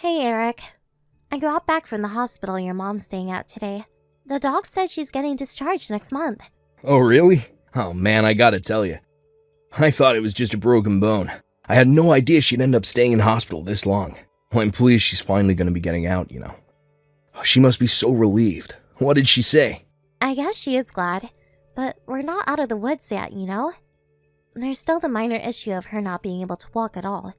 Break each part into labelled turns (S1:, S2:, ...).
S1: Hey, Eric. I got back from the hospital your mom's staying at today. The doc said she's getting discharged next month.
S2: Oh, really? Oh man, I gotta tell you. I thought it was just a broken bone. I had no idea she'd end up staying in hospital this long. Well, I'm pleased she's finally gonna be getting out. She must be so relieved. What did she say?
S1: I guess she is glad, but we're not out of the woods yet. There's still the minor issue of her not being able to walk at all.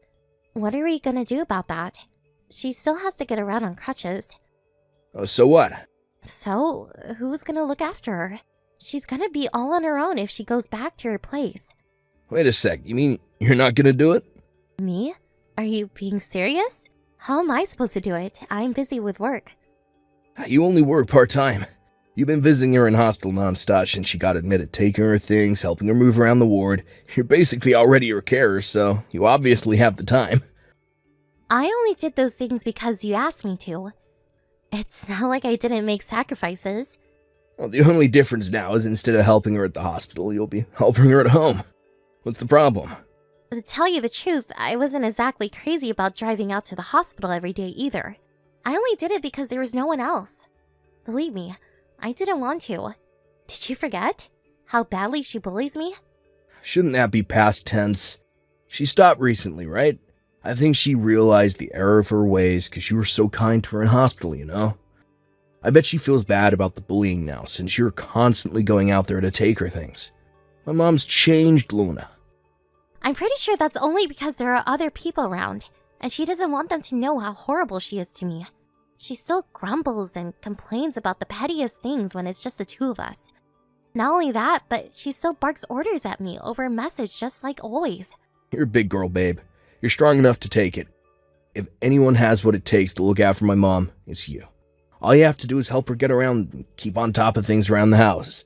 S1: What are we gonna do about that? She still has to get around on crutches.
S2: Oh, so what?
S1: So, who's gonna look after her? She's gonna be all on her own if she goes back to her place.
S2: Wait a sec, you mean you're not gonna do it?
S1: Me? Are you being serious? How am I supposed to do it? I'm busy with work.
S2: You only work part-time. You've been visiting her in hospital non-stop since she got admitted, taking her things, helping her move around the ward. You're basically already her carer, so you obviously have the time.
S1: I only did those things because you asked me to. It's not like I didn't make sacrifices.
S2: Well, the only difference now is instead of helping her at the hospital, you'll be helping her at home. What's the problem?
S1: To tell you the truth, I wasn't exactly crazy about driving out to the hospital every day either. I only did it because there was no one else. Believe me, I didn't want to. Did you forget how badly she bullies me?
S2: Shouldn't that be past tense? She stopped recently, right? I think she realized the error of her ways because you were so kind to her in hospital. I bet she feels bad about the bullying now since you're constantly going out there to take her things. My mom's changed, Luna.
S1: I'm pretty sure that's only because there are other people around, and she doesn't want them to know how horrible she is to me. She still grumbles and complains about the pettiest things when it's just the two of us. Not only that, but she still barks orders at me over a message just like always.
S2: You're a big girl, babe. You're strong enough to take it. If anyone has what it takes to look after my mom, it's you. All you have to do is help her get around and keep on top of things around the house.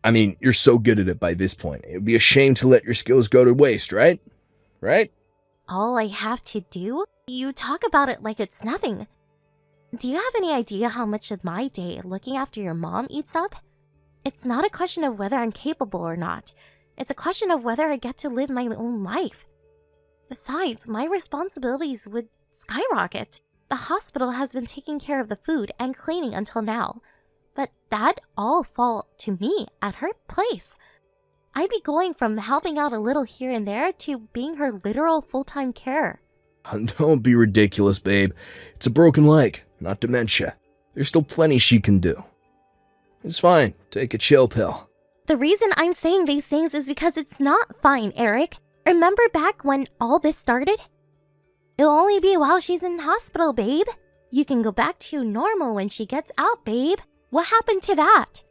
S2: I mean, you're so good at it by this point. It would be a shame to let your skills go to waste, right? Right?
S1: All I have to do? You talk about it like it's nothing. Do you have any idea how much of my day looking after your mom eats up? It's not a question of whether I'm capable or not. It's a question of whether I get to live my own life. Besides, my responsibilities would skyrocket. The hospital has been taking care of the food and cleaning until now, but that all fall to me at her place. I'd be going from helping out a little here and there to being her literal full-time carer.
S2: Don't be ridiculous, babe. It's a broken leg, not dementia. There's still plenty she can do. It's fine. Take a chill pill.
S1: The reason I'm saying these things is because it's not fine, Eric. Remember back when all this started? It'll only be while she's in hospital, babe. You can go back to normal when she gets out, babe. What happened to that?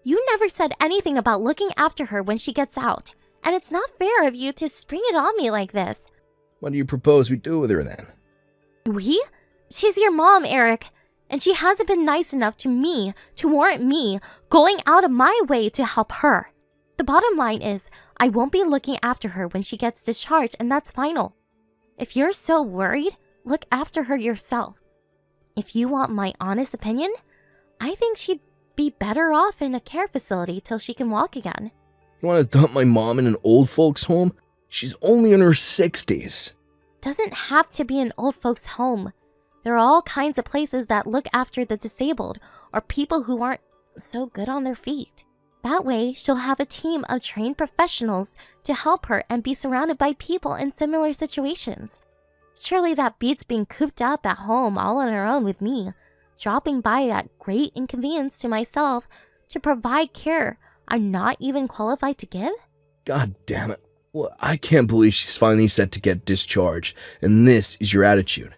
S1: You never said anything about looking after her when she gets out, and it's not fair of you to spring it on me like this.
S2: What do you propose we do with her then?
S1: We? She's your mom, Eric, and she hasn't been nice enough to me to warrant me going out of my way to help her. The bottom line is, I won't be looking after her when she gets discharged, and that's final. If you're so worried, look after her yourself. If you want my honest opinion, I think she'd be better off in a care facility till she can walk again.
S2: You want to dump my mom in an old folks' home? She's only in her 60s.
S1: Doesn't have to be an old folks' home. There are all kinds of places that look after the disabled or people who aren't so good on their feet. That way, she'll have a team of trained professionals to help her and be surrounded by people in similar situations. Surely that beats being cooped up at home all on her own with me, dropping by at great inconvenience to myself to provide care I'm not even qualified to give?
S2: God damn it. Well, I can't believe she's finally set to get discharged, and this is your attitude.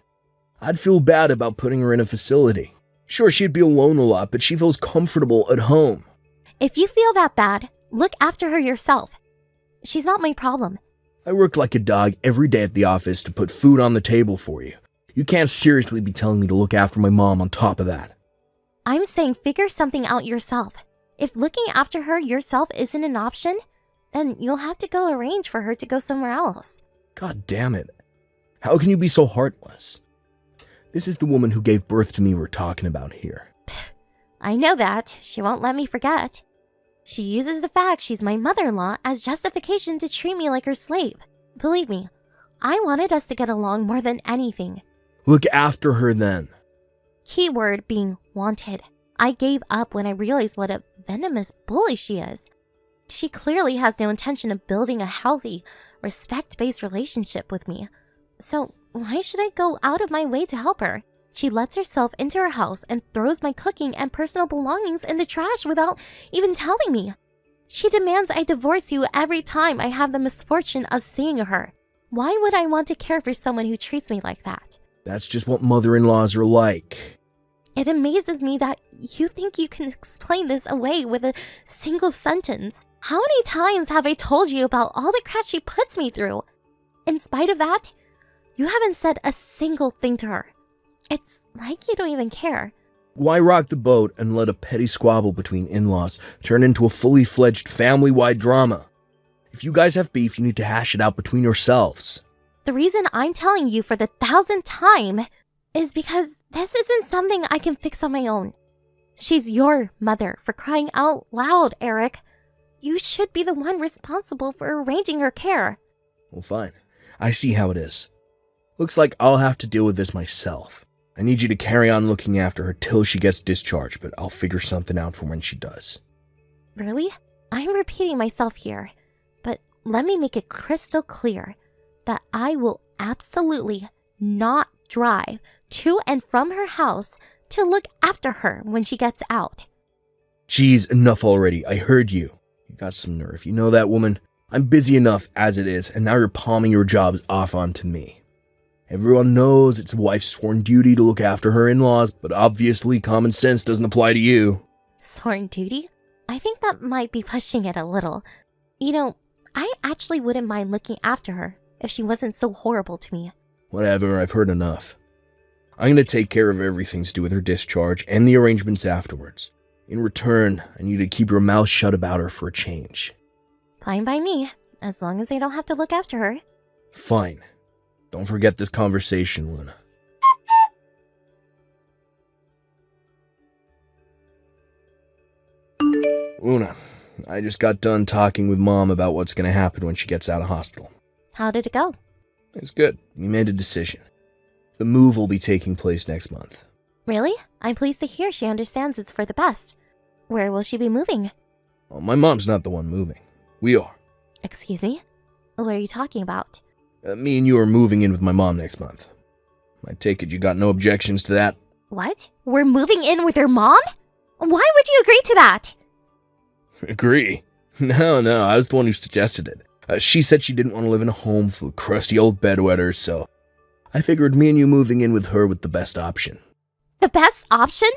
S2: I'd feel bad about putting her in a facility. Sure, she'd be alone a lot, but she feels comfortable at home.
S1: If you feel that bad, look after her yourself. She's not my problem.
S2: I work like a dog every day at the office to put food on the table for you. You can't seriously be telling me to look after my mom on top of that.
S1: I'm saying figure something out yourself. If looking after her yourself isn't an option, then you'll have to go arrange for her to go somewhere else.
S2: God damn it. How can you be so heartless? This is the woman who gave birth to me we're talking about here.
S1: I know that. She won't let me forget. She uses the fact she's my mother-in-law as justification to treat me like her slave. Believe me, I wanted us to get along more than anything.
S2: Look after her then.
S1: Keyword being wanted. I gave up when I realized what a venomous bully she is. She clearly has no intention of building a healthy, respect-based relationship with me. So why should I go out of my way to help her? She lets herself into her house and throws my cooking and personal belongings in the trash without even telling me. She demands I divorce you every time I have the misfortune of seeing her. Why would I want to care for someone who treats me like that?
S2: That's just what mother-in-laws are like.
S1: It amazes me that you think you can explain this away with a single sentence. How many times have I told you about all the crap she puts me through? In spite of that, you haven't said a single thing to her. It's like you don't even care.
S2: Why rock the boat and let a petty squabble between in-laws turn into a fully fledged family-wide drama? If you guys have beef, you need to hash it out between yourselves.
S1: The reason I'm telling you for the 1,000th time is because this isn't something I can fix on my own. She's your mother, for crying out loud, Eric. You should be the one responsible for arranging her care.
S2: Well, fine. I see how it is. Looks like I'll have to deal with this myself. I need you to carry on looking after her till she gets discharged, but I'll figure something out for when she does.
S1: Really? I'm repeating myself here, but let me make it crystal clear that I will absolutely not drive to and from her house to look after her when she gets out.
S2: Geez, enough already. I heard you. You got some nerve. You know that, woman? I'm busy enough as it is, and now you're palming your jobs off onto me. Everyone knows it's a wife's sworn duty to look after her in-laws, but obviously common sense doesn't apply to you.
S1: Sworn duty? I think that might be pushing it a little. You know, I actually wouldn't mind looking after her if she wasn't so horrible to me.
S2: Whatever, I've heard enough. I'm going to take care of everything to do with her discharge and the arrangements afterwards. In return, I need you to keep your mouth shut about her for a change.
S1: Fine by me, as long as I don't have to look after her.
S2: Fine. Don't forget this conversation, Luna. Luna, I just got done talking with Mom about what's going to happen when she gets out of hospital.
S1: How did it go?
S2: It's good. We made a decision. The move will be taking place next month.
S1: Really? I'm pleased to hear she understands it's for the best. Where will she be moving?
S2: Well, my mom's not the one moving. We are.
S1: Excuse me? What are you talking about?
S2: Me and you are moving in with my mom next month. I take it you got no objections to that?
S1: What? We're moving in with your mom? Why would you agree to that?
S2: Agree? No, I was the one who suggested it. She said she didn't want to live in a home full of crusty old bedwetters, so I figured me and you moving in with her was the best option.
S1: The best option?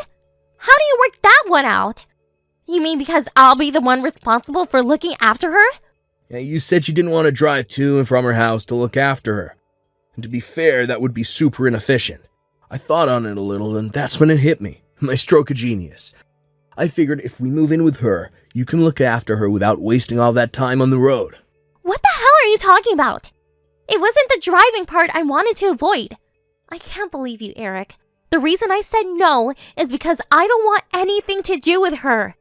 S1: How do you work that one out? You mean because I'll be the one responsible for looking after her?
S2: Yeah, you said you didn't want to drive to and from her house to look after her. And to be fair, that would be super inefficient. I thought on it a little, and that's when it hit me. My stroke of genius. I figured if we move in with her, you can look after her without wasting all that time on the road.
S1: What the hell are you talking about? It wasn't the driving part I wanted to avoid. I can't believe you, Eric. The reason I said no is because I don't want anything to do with her.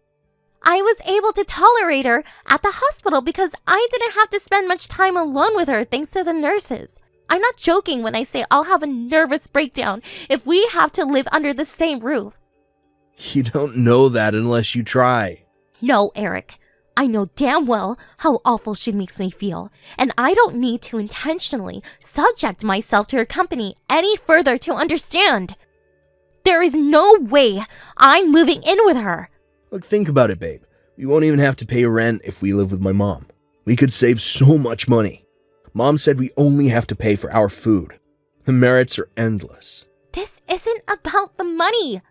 S1: I was able to tolerate her at the hospital because I didn't have to spend much time alone with her thanks to the nurses. I'm not joking when I say I'll have a nervous breakdown if we have to live under the same roof.
S2: You don't know that unless you try.
S1: No, Eric. I know damn well how awful she makes me feel, and I don't need to intentionally subject myself to her company any further to understand. There is no way I'm moving in with her.
S2: Look, think about it, babe. We won't even have to pay rent if we live with my mom. We could save so much money. Mom said we only have to pay for our food. The merits are endless.
S1: This isn't about the money.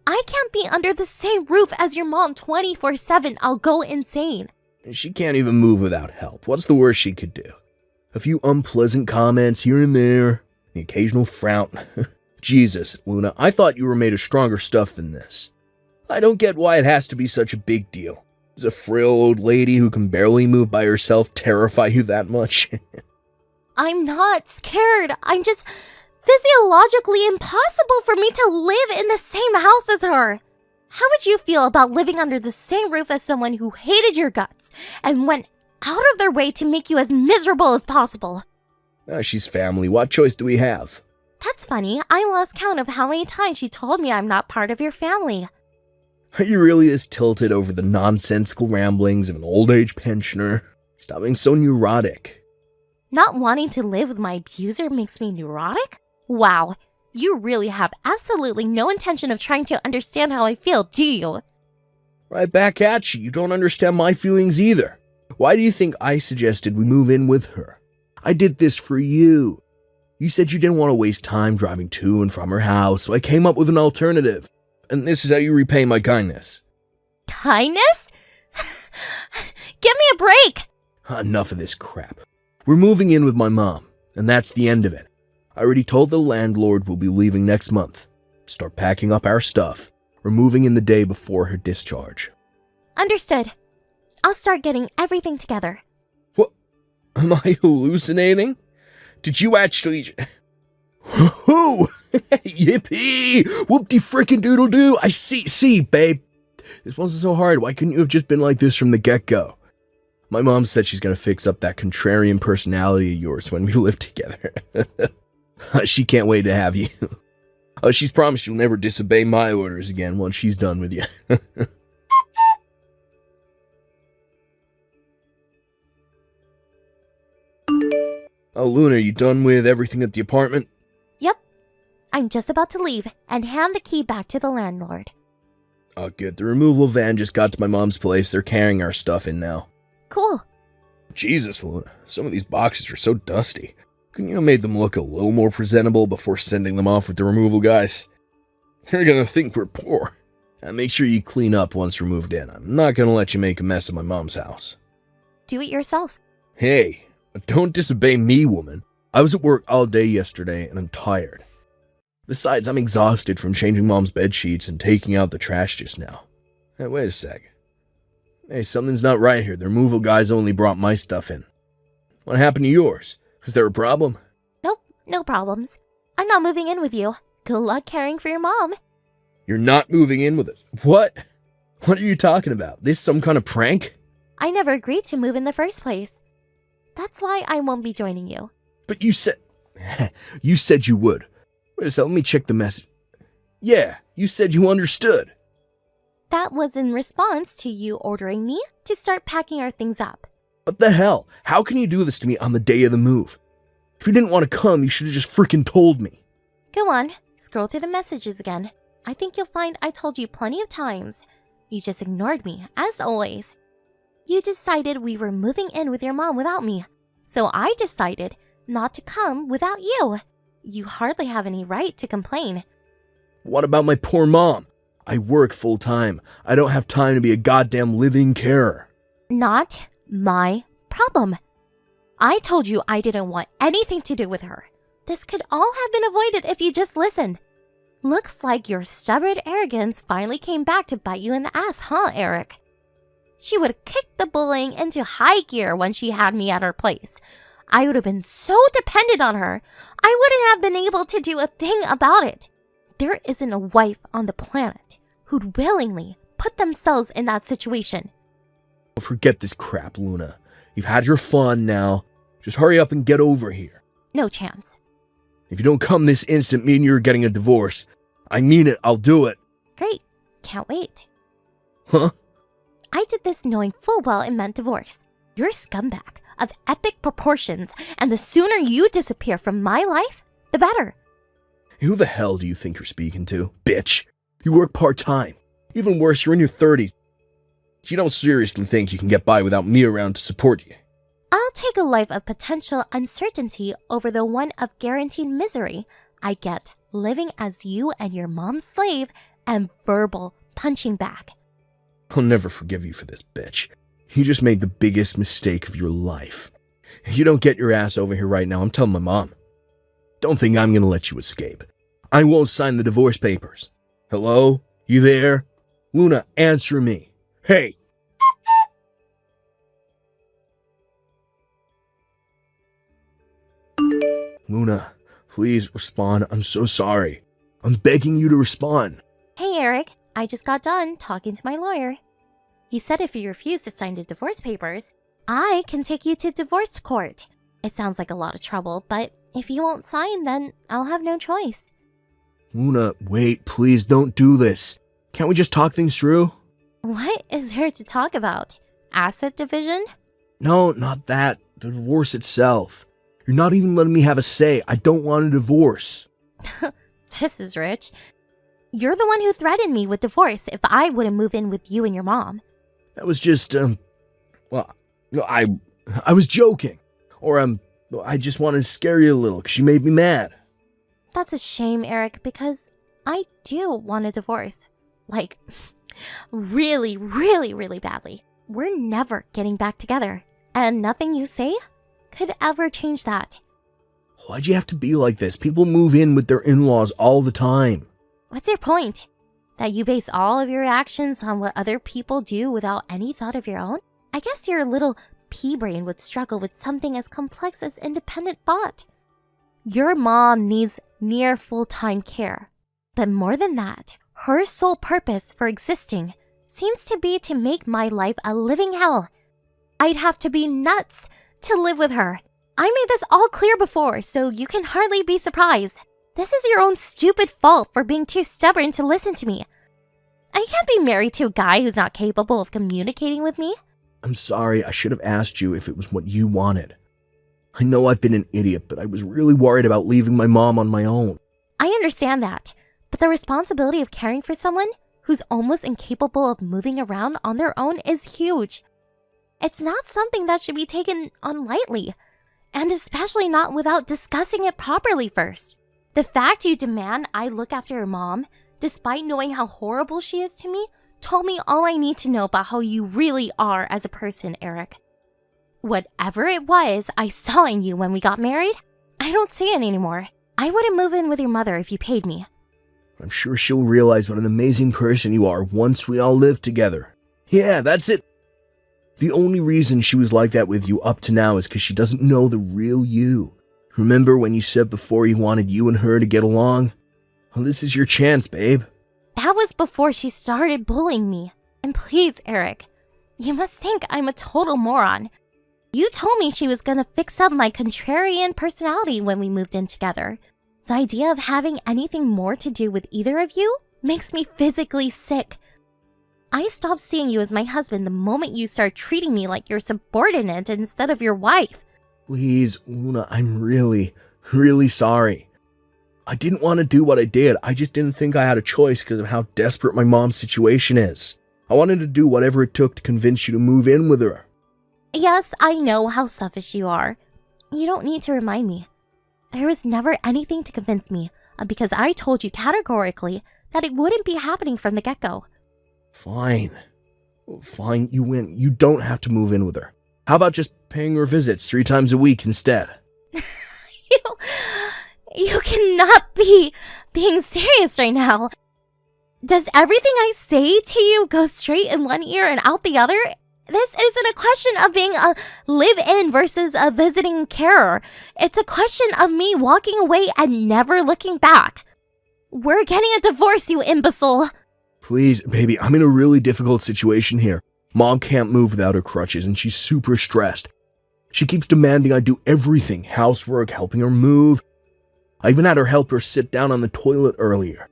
S1: I can't be under the same roof as your mom 24/7. I'll go insane.
S2: She can't even move without help. What's the worst she could do? A few unpleasant comments here and there, the occasional frown. Jesus, Luna, I thought you were made of stronger stuff than this. I don't get why it has to be such a big deal. Does a frail old lady who can barely move by herself terrify you that much?
S1: I'm not scared. I'm just physiologically impossible for me to live in the same house as her. How would you feel about living under the same roof as someone who hated your guts and went out of their way to make you as miserable as possible?
S2: She's family. What choice do we have?
S1: That's funny. I lost count of how many times you told me I'm not part of your family.
S2: Are you really as tilted over the nonsensical ramblings of an old-age pensioner? Stop being so neurotic.
S1: Not wanting to live with my abuser makes me neurotic? Wow, you really have absolutely no intention of trying to understand how I feel, do you?
S2: Right back at you. You don't understand my feelings either. Why do you think I suggested we move in with her? I did this for you. You said you didn't want to waste time driving to and from her house, so I came up with an alternative. And this is how you repay my kindness.
S1: Kindness? Give me a break!
S2: Enough of this crap. We're moving in with my mom, and that's the end of it. I already told the landlord we'll be leaving next month. Start packing up our stuff. We're moving in the day before her discharge.
S1: Understood. I'll start getting everything together.
S2: What? Am I hallucinating? Did you actually... Whoo! Yippee! Whoop-de-frickin'-doodle-doo! I see, babe. This wasn't so hard. Why couldn't you have just been like this from the get-go? My mom said she's gonna fix up that contrarian personality of yours when we live together. She can't wait to have you. She's promised you'll never disobey my orders again once she's done with you. Oh, Luna, you done with everything at the apartment?
S1: Yep. I'm just about to leave and hand the key back to the landlord.
S2: Oh, good. The removal van just got to my mom's place. They're carrying our stuff in now.
S1: Cool.
S2: Jesus, Luna. Some of these boxes are so dusty. Couldn't you have made them look a little more presentable before sending them off with the removal guys? They're gonna think we're poor. And make sure you clean up once we're moved in. I'm not gonna let you make a mess of my mom's house.
S1: Do it yourself.
S2: Hey, don't disobey me, woman. I was at work all day yesterday, and I'm tired. Besides, I'm exhausted from changing Mom's bed sheets and taking out the trash just now. Hey, wait a sec. Hey, something's not right here. The removal guys only brought my stuff in. What happened to yours? Is there a problem?
S1: Nope, no problems. I'm not moving in with you. Good luck caring for your mom.
S2: You're not moving in with us? What? What are you talking about? This some kind of prank?
S1: I never agreed to move in the first place. That's why I won't be joining you.
S2: But you said... you said you would. Wait a second, let me check the message. Yeah, you said you understood.
S1: That was in response to you ordering me to start packing our things up.
S2: What the hell? How can you do this to me on the day of the move? If you didn't want to come, you should have just freaking told me.
S1: Go on, scroll through the messages again. I think you'll find I told you plenty of times. You just ignored me, as always. You decided we were moving in with your mom without me. So I decided not to come without you. You hardly have any right to complain.
S2: What about my poor mom? I work full time. I don't have time to be a goddamn living carer.
S1: Not my problem. I told you I didn't want anything to do with her. This could all have been avoided if you just listened. Looks like your stubborn arrogance finally came back to bite you in the ass, huh, Eric? She would have kicked the bullying into high gear when she had me at her place. I would have been so dependent on her, I wouldn't have been able to do a thing about it. There isn't a wife on the planet who'd willingly put themselves in that situation.
S2: Forget this crap, Luna. You've had your fun now. Just hurry up and get over here.
S1: No chance.
S2: If you don't come this instant, me and you are getting a divorce. I mean it, I'll do it.
S1: Great. Can't wait.
S2: Huh?
S1: I did this knowing full well it meant divorce. You're a scumbag of epic proportions, and the sooner you disappear from my life, the better.
S2: Who the hell do you think you're speaking to, bitch? You work part-time. Even worse, you're in your 30s. You don't seriously think you can get by without me around to support you.
S1: I'll take a life of potential uncertainty over the one of guaranteed misery I get living as you and your mom's slave and verbal punching bag.
S2: I'll never forgive you for this, bitch. You just made the biggest mistake of your life. If you don't get your ass over here right now, I'm telling my mom. Don't think I'm gonna let you escape. I won't sign the divorce papers. Hello? You there? Luna, answer me. Hey! Luna, please respond. I'm so sorry. I'm begging you to respond.
S1: Hey, Eric. I just got done talking to my lawyer. He said if you refuse to sign the divorce papers, I can take you to divorce court. It sounds like a lot of trouble, but If you won't sign, then I'll have no choice.
S2: Luna, wait, please don't do this. Can't we just talk things through?
S1: What is there to talk about? Asset division?
S2: No, not that. The divorce itself. You're not even letting me have a say. I don't want a divorce.
S1: This is rich. You're the one who threatened me with divorce if I wouldn't move in with you and your mom.
S2: That was just, well, no, I was joking. Or, I just wanted to scare you a little because you made me mad.
S1: That's a shame, Eric, because I do want a divorce. Like, really, really, really badly. We're never getting back together, and nothing you say could ever change that.
S2: Why'd you have to be like this? People move in with their in-laws all the time.
S1: What's your point? That you base all of your actions on what other people do without any thought of your own? I guess your little pea-brain would struggle with something as complex as independent thought. Your mom needs near full-time care. But more than that, her sole purpose for existing seems to be to make my life a living hell. I'd have to be nuts to live with her. I made this all clear before, so you can hardly be surprised. This is your own stupid fault for being too stubborn to listen to me. I can't be married to a guy who's not capable of communicating with me.
S2: I'm sorry, I should have asked you if it was what you wanted. I know I've been an idiot, but I was really worried about leaving my mom on my own.
S1: I understand that, but the responsibility of caring for someone who's almost incapable of moving around on their own is huge. It's not something that should be taken on lightly, and especially not without discussing it properly first. The fact you demand I look after your mom, despite knowing how horrible she is to me, told me all I need to know about how you really are as a person, Eric. Whatever it was I saw in you when we got married, I don't see it anymore. I wouldn't move in with your mother if you paid me.
S2: I'm sure she'll realize what an amazing person you are once we all live together. Yeah, that's it. The only reason she was like that with you up to now is because she doesn't know the real you. Remember when you said before you wanted you and her to get along? Well, this is your chance, babe.
S1: That was before she started bullying me. And please, Eric, you must think I'm a total moron. You told me she was gonna fix up my contrarian personality when we moved in together. The idea of having anything more to do with either of you makes me physically sick. I stopped seeing you as my husband the moment you start treating me like your subordinate instead of your wife.
S2: Please, Luna, I'm really, really sorry. I didn't want to do what I did. I just didn't think I had a choice because of how desperate my mom's situation is. I wanted to do whatever it took to convince you to move in with her.
S1: Yes, I know how selfish you are. You don't need to remind me. There was never anything to convince me, because I told you categorically that it wouldn't be happening from the get-go.
S2: Fine. Fine, you win. You don't have to move in with her. How about just paying her visits 3 times a week instead?
S1: You cannot be being serious right now. Does everything I say to you go straight in one ear and out the other? This isn't a question of being a live-in versus a visiting carer. It's a question of me walking away and never looking back. We're getting a divorce, you imbecile.
S2: Please, baby, I'm in a really difficult situation here. Mom can't move without her crutches, and she's super stressed. She keeps demanding I do everything, housework, helping her move. I even had her help her sit down on the toilet earlier.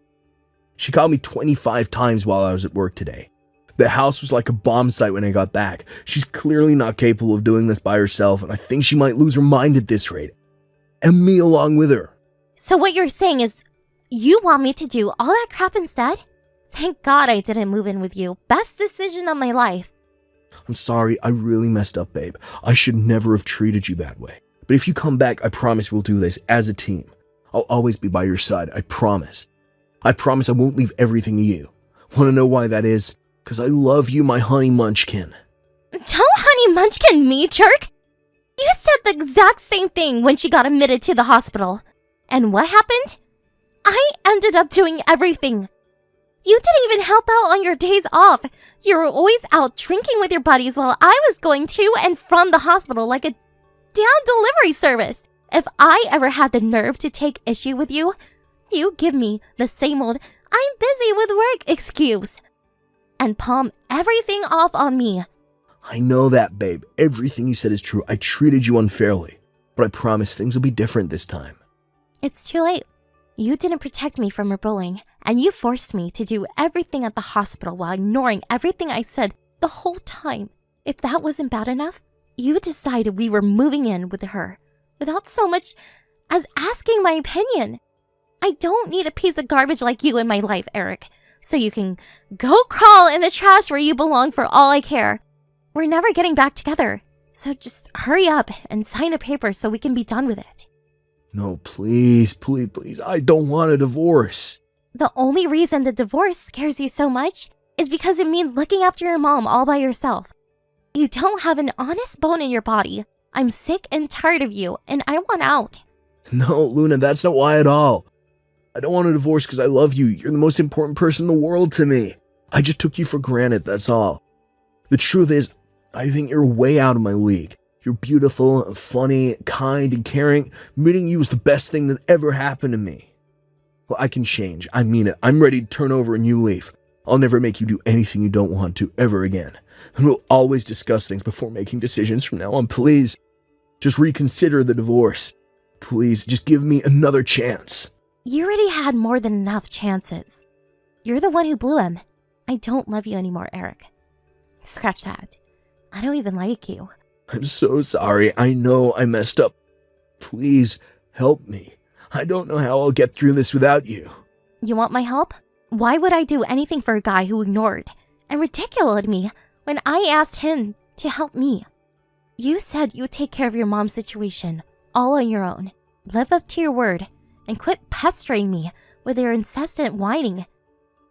S2: She called me 25 times while I was at work today. The house was like a bomb site when I got back. She's clearly not capable of doing this by herself, and I think she might lose her mind at this rate. And me along with her.
S1: So what you're saying is, you want me to do all that crap instead? Thank God I didn't move in with you. Best decision of my life.
S2: I'm sorry, I really messed up, babe. I should never have treated you that way. But if you come back, I promise we'll do this as a team. I'll always be by your side, I promise. I promise I won't leave everything to you. Want to know why that is? Because I love you, my honey munchkin.
S1: Don't honey munchkin me, jerk! You said the exact same thing when she got admitted to the hospital. And what happened? I ended up doing everything. You didn't even help out on your days off. You were always out drinking with your buddies while I was going to and from the hospital like a damn delivery service. If I ever had the nerve to take issue with you, you give me the same old "I'm busy with work" excuse and palm everything off on me.
S2: I know that, babe. Everything you said is true. I treated you unfairly. but I promise things will be different this time.
S1: It's too late. You didn't protect me from her bullying, and you forced me to do everything at the hospital while ignoring everything I said the whole time. If that wasn't bad enough, you decided we were moving in with her without so much as asking my opinion. I don't need a piece of garbage like you in my life, Eric, so you can go crawl in the trash where you belong for all I care. We're never getting back together, so just hurry up and sign the paper so we can be done with it.
S2: No, please, please, please, I don't want a divorce.
S1: The only reason the divorce scares you so much is because it means looking after your mom all by yourself. You don't have an honest bone in your body. I'm sick and tired of you, and I want out.
S2: No, Luna, that's not why at all. I don't want a divorce because I love you. You're the most important person in the world to me. I just took you for granted, that's all. The truth is, I think you're way out of my league. You're beautiful, funny, kind, and caring. Meeting you was the best thing that ever happened to me. Well, I can change. I mean it. I'm ready to turn over a new leaf. I'll never make you do anything you don't want to ever again. And we'll always discuss things before making decisions from now on. Please, just reconsider the divorce. Please, just give me another chance.
S1: You already had more than enough chances. You're the one who blew him. I don't love you anymore, Eric. Scratch that. I don't even like you.
S2: I'm so sorry. I know I messed up. Please, help me. I don't know how I'll get through this without you.
S1: You want my help? Why would I do anything for a guy who ignored and ridiculed me when I asked him to help me? You said you'd take care of your mom's situation, all on your own. Live up to your word, and quit pestering me with your incessant whining.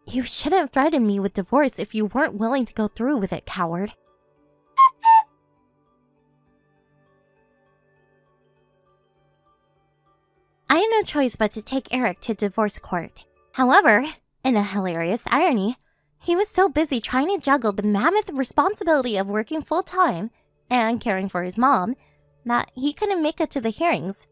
S1: You shouldn't threaten me with divorce if you weren't willing to go through with it, coward. I had no choice but to take Eric to divorce court. However, in a hilarious irony, he was so busy trying to juggle the mammoth responsibility of working full-time and caring for his mom that he couldn't make it to the hearings.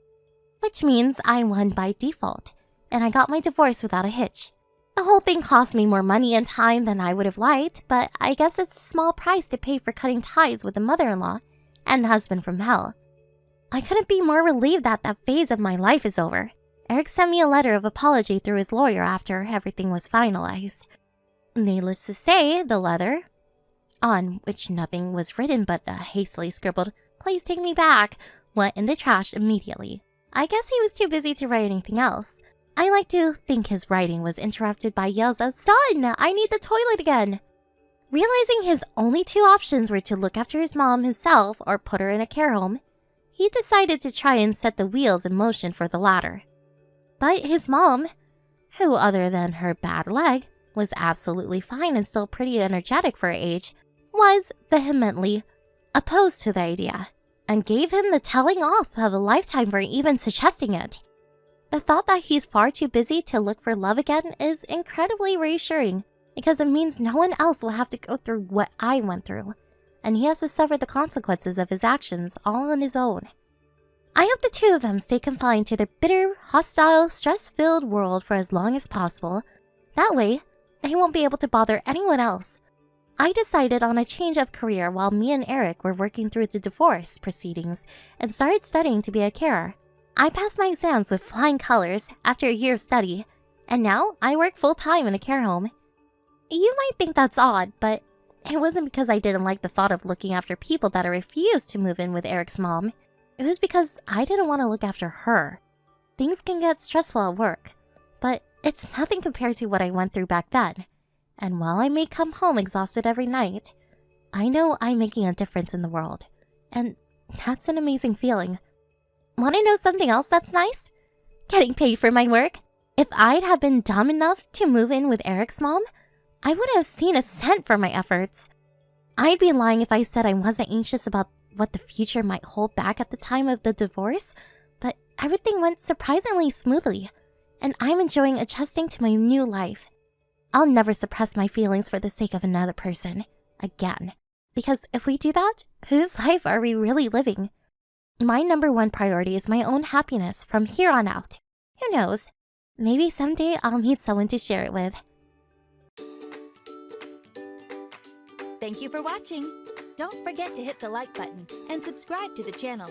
S1: Which means I won by default, and I got my divorce without a hitch. The whole thing cost me more money and time than I would have liked, but I guess it's a small price to pay for cutting ties with a mother-in-law and husband from hell. I couldn't be more relieved that that phase of my life is over. Eric sent me a letter of apology through his lawyer after everything was finalized. Needless to say, the letter, on which nothing was written but a hastily scribbled, "Please take me back," went in the trash immediately. I guess he was too busy to write anything else. I like to think his writing was interrupted by yells of, "Son, I need the toilet again!" Realizing his only two options were to look after his mom himself or put her in a care home, he decided to try and set the wheels in motion for the latter. But his mom, who other than her bad leg, was absolutely fine and still pretty energetic for her age, was vehemently opposed to the idea and gave him the telling off of a lifetime for even suggesting it. The thought that he's far too busy to look for love again is incredibly reassuring because it means no one else will have to go through what I went through, and he has to suffer the consequences of his actions all on his own. I hope the two of them stay confined to their bitter, hostile, stress-filled world for as long as possible. That way, they won't be able to bother anyone else. I decided on a change of career while me and Eric were working through the divorce proceedings and started studying to be a carer. I passed my exams with flying colors after a year of study, and now I work full-time in a care home. You might think that's odd, but it wasn't because I didn't like the thought of looking after people that I refused to move in with Eric's mom. It was because I didn't want to look after her. Things can get stressful at work, but it's nothing compared to what I went through back then. And while I may come home exhausted every night, I know I'm making a difference in the world. And that's an amazing feeling. Want to know something else that's nice? Getting paid for my work. If I'd have been dumb enough to move in with Eric's mom, I wouldn't have seen a cent for my efforts. I'd be lying if I said I wasn't anxious about what the future might hold back at the time of the divorce, but everything went surprisingly smoothly, and I'm enjoying adjusting to my new life. I'll never suppress my feelings for the sake of another person, again. Because if we do that, whose life are we really living? My number one priority is my own happiness from here on out. Who knows? Maybe someday I'll meet someone to share it with.
S3: Thank you for watching. Don't forget to hit the like button and subscribe to the channel.